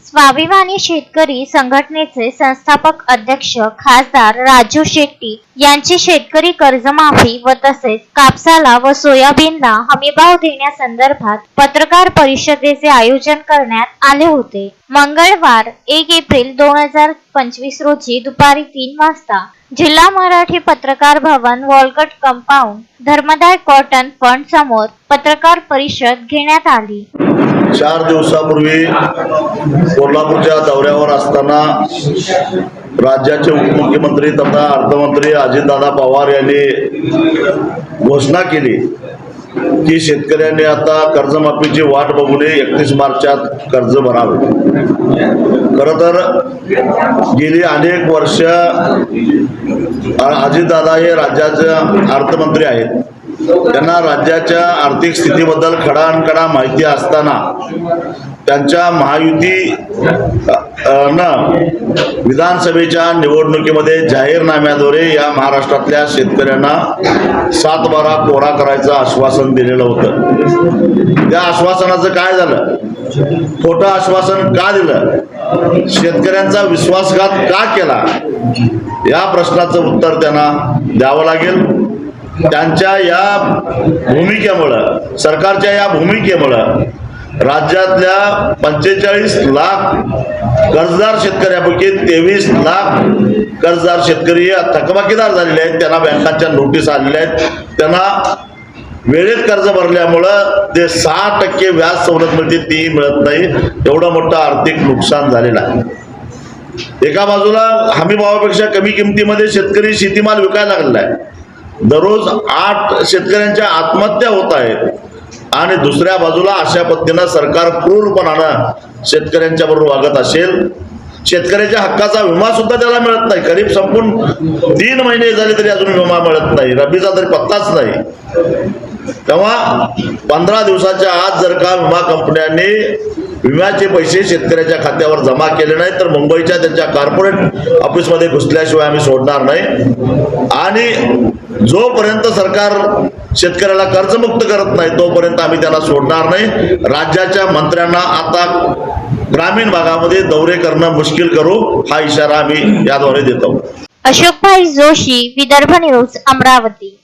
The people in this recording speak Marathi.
स्वाभिमानी शेतकरी संघटनेचे संस्थापक अध्यक्ष खासदार राजू शेट्टी यांची शेतकरी कर्जमाफी व तसेच कापसाला व सोयाबीनला हमीभाव देण्यासंदर्भात पत्रकार परिषदेचे आयोजन करण्यात आले होते। मंगळवार 1 एप्रिल 2025 रोजी दुपारी 3 वाजता जिल्हा मराठी पत्रकार भवन वॉलगट कंपाऊंड धर्मदाय कॉटन फंड समोर पत्रकार परिषद घेण्यात आली। 4 दिवसापूर्वी कोल्हापूरच्या दौऱ्यावर असताना राज्याचे उपमुख्यमंत्री तथा अर्थमंत्री अजितदादा पवार यांनी घोषणा केली की शेतकऱ्यांनी आता कर्जमाफीची वाट बघू नये, 31 मार्चात कर्ज भरावे। खरं तर गेली अनेक वर्ष अजितदादा हे राज्याचे अर्थमंत्री आहेत, त्यांना राज्याच्या आर्थिक स्थितीबद्दल खडानखडा माहिती असताना त्यांच्या महायुती विधानसभेच्या निवडणुकीमध्ये जाहीरनाम्याद्वारे या महाराष्ट्रातल्या शेतकऱ्यांना 7/12 कोरा करायचं आश्वासन दिलेलं होतं। त्या आश्वासनाचं काय झालं? खोटं आश्वासन का दिलं? शेतकऱ्यांचा विश्वासघात का केला? या प्रश्नाचं उत्तर त्यांना द्यावं लागेल। त्यांच्या या भूमिकेमुळं, सरकारच्या या भूमिकेमुळं राज्यातल्या 45 लाख कर्जदार शेतकऱ्यापैकी 23 लाख कर्जदार शेतकरी थकबाकीदार झालेले आहेत, त्यांना बँकांच्या नोटीस आलेल्या आहेत। त्यांना वेळेत कर्ज भरल्यामुळं ते 6% व्याज सवलत मिळते, ती मिळत नाही। एवढं मोठं आर्थिक नुकसान झालेलं आहे। एका बाजूला हमी भावापेक्षा कमी किमतीमध्ये शेतकरी शेतीमाल विकायला लागलेला आहे, दररोज 8 शेतकऱ्यांच्या आत्महत्या होत आहेत, आणि दुसऱ्या बाजूला अशा पद्धतीनं सरकार क्रूरपणानं शेतकऱ्यांच्या बरोबर वागत असेल। शेतकऱ्याच्या हक्काचा विमा सुद्धा त्याला मिळत नाही। खरीप संपून 3 महिने झाले तरी अजून विमा मिळत नाही, रब्बीचा तरी पत्ताच नाही। तेव्हा 15 दिवसाच्या आत जर का विमा कंपन्यांनी विम्याचे पैसे शेतकऱ्याच्या खात्यावर जमा केले नाही तर मुंबईच्या त्यांच्या कॉर्पोरेट ऑफिसमध्ये घुसल्याशिवाय आम्ही सोडणार नाही। आणि जोपर्यंत सरकार शेतकऱ्याला कर्जमुक्त करत नाही तोपर्यंत आम्ही त्यांना सोडणार नाही। राज्याच्या मंत्र्यांना आता ग्रामीण भागामध्ये दौरे करणं मुश्किल करू, हा इशारा आम्ही याद्वारे देतो। अशोक भाई जोशी, विदर्भ न्यूज, अमरावती।